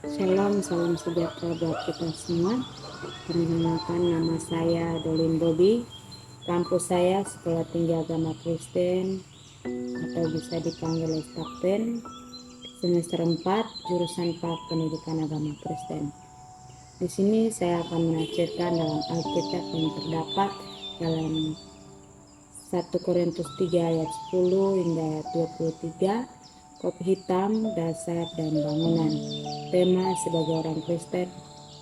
Shalom, salam sejahtera buat kita semua. Perkenalkan, nama saya Dolin Bobi. Kampus saya Sekolah Tinggi Agama Kristen atau bisa dipanggil STAPTEN, semester 4, jurusan PAK Pendidikan Agama Kristen. Di sini saya akan menafsirkan dalam Alkitab yang terdapat dalam 1 Korintus 3 ayat 10 hingga ayat 23, kopi hitam, dasar, dan bangunan. Tema sebagai orang Kristen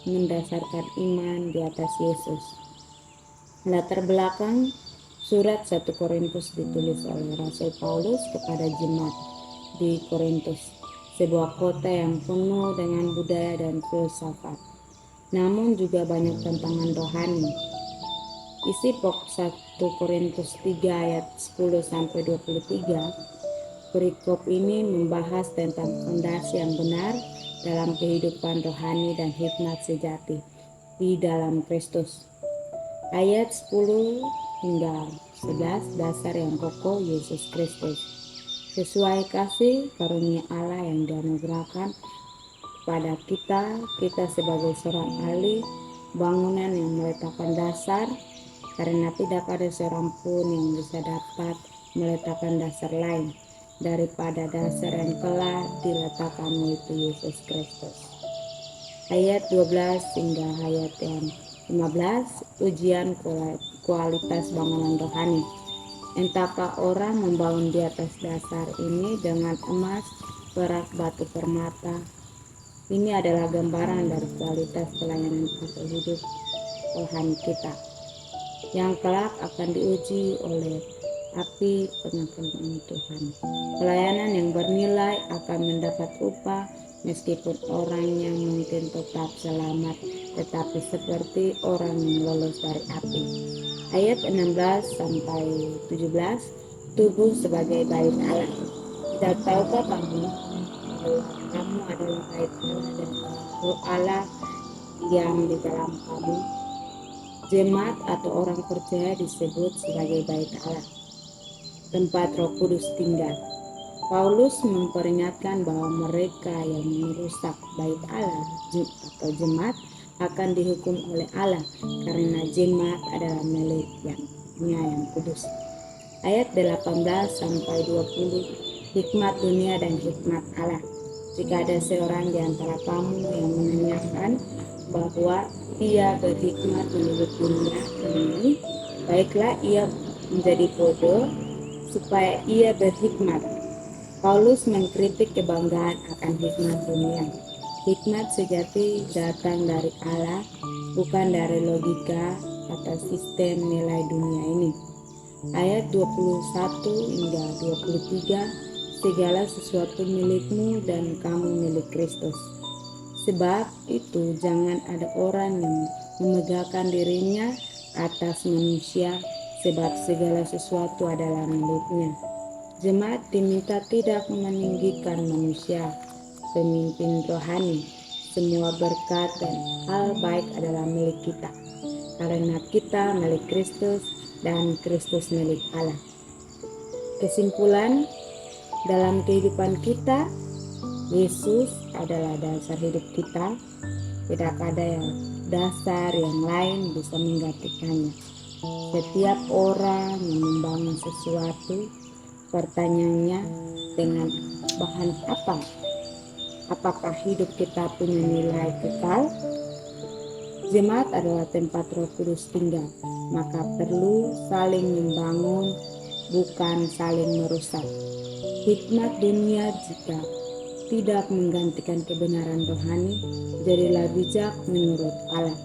mendasarkan iman di atas Yesus. Latar belakang surat 1 Korintus ditulis oleh Rasul Paulus kepada jemaat di Korintus, sebuah kota yang penuh dengan budaya dan filsafat, namun juga banyak tantangan rohani. Isi pokok 1 Korintus 3 ayat 10-23, perikop ini membahas tentang fondasi yang benar dalam kehidupan rohani dan hikmat sejati di dalam Kristus. Ayat 10 hingga 11, dasar yang kokoh Yesus Kristus. Sesuai kasih karunia Allah yang dianugerahkan kepada kita sebagai seorang ahli bangunan yang meletakkan dasar, karena tidak ada seorang pun yang bisa dapat meletakkan dasar lain daripada dasar yang telah diletakkan, yaitu Yesus Kristus. Ayat 12 hingga ayat yang 15, ujian kualitas bangunan rohani. Entahkah orang membangun di atas dasar ini dengan emas, perak, batu permata. Ini adalah gambaran dari kualitas pelayanan atau hidup rohani kita, yang kelak akan diuji oleh api penghakiman Tuhan. Pelayanan yang bernilai akan mendapat upah meskipun orangnya mungkin tetap selamat, tetapi seperti orang yang lolos dari api. Ayat 16-17, tubuh sebagai bait Allah. Tidak tahukah kamu bahwa kamu adalah bait Allah dan Roh Allah diam di dalam kamu? Jemaat atau orang percaya disebut sebagai bait Allah, tempat Roh Kudus tinggal. Paulus memperingatkan bahwa mereka yang merusak bait Allah atau jemaat akan dihukum oleh Allah, karena jemaat adalah miliknya yang kudus. Ayat 18-20, hikmat dunia dan hikmat Allah. Jika ada seorang di antara kamu yang menanyakan bahwa ia berhikmat menurut dunia ini, baiklah ia menjadi bodoh supaya ia berhikmat. Paulus mengkritik kebanggaan akan hikmat dunia. Hikmat sejati datang dari Allah, bukan dari logika atau sistem nilai dunia ini. Ayat 21 hingga 23, segala sesuatu milikmu dan kamu milik Kristus. Sebab itu jangan ada orang yang memegahkan dirinya atas manusia, sebab segala sesuatu adalah miliknya. Jemaat diminta tidak meninggikan manusia, pemimpin rohani. Semua berkat dan hal baik adalah milik kita, karena kita milik Kristus dan Kristus milik Allah. Kesimpulan, dalam kehidupan kita, Yesus adalah dasar hidup kita. Tidak ada dasar yang lain bisa menggantikannya. Setiap orang yang membangun sesuatu, pertanyaannya, dengan bahan apa? Apakah hidup kita punya nilai kekal? Jemaat adalah tempat Roh Kudus tinggal, maka perlu saling membangun, bukan saling merusak. Hikmat dunia jika tidak menggantikan kebenaran rohani, jadilah bijak menurut Allah.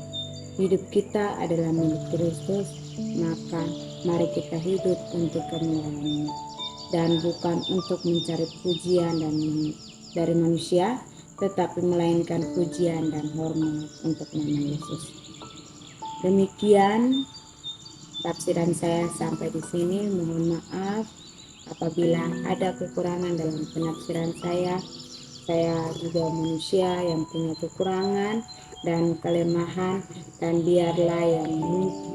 Hidup kita adalah milik Kristus, maka mari kita hidup untuk kemuliaan dan bukan untuk mencari pujian dari manusia, tetapi melainkan pujian dan hormat untuk nama Yesus. Demikian tafsiran saya sampai di sini. Mohon maaf apabila ada kekurangan dalam penafsiran saya. Saya juga manusia yang punya kekurangan dan kelemahan, dan biarlah yang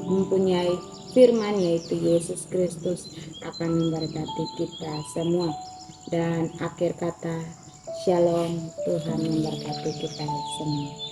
mempunyai firman yaitu Yesus Kristus akan memberkati kita semua. Dan akhir kata, Shalom, Tuhan memberkati kita semua.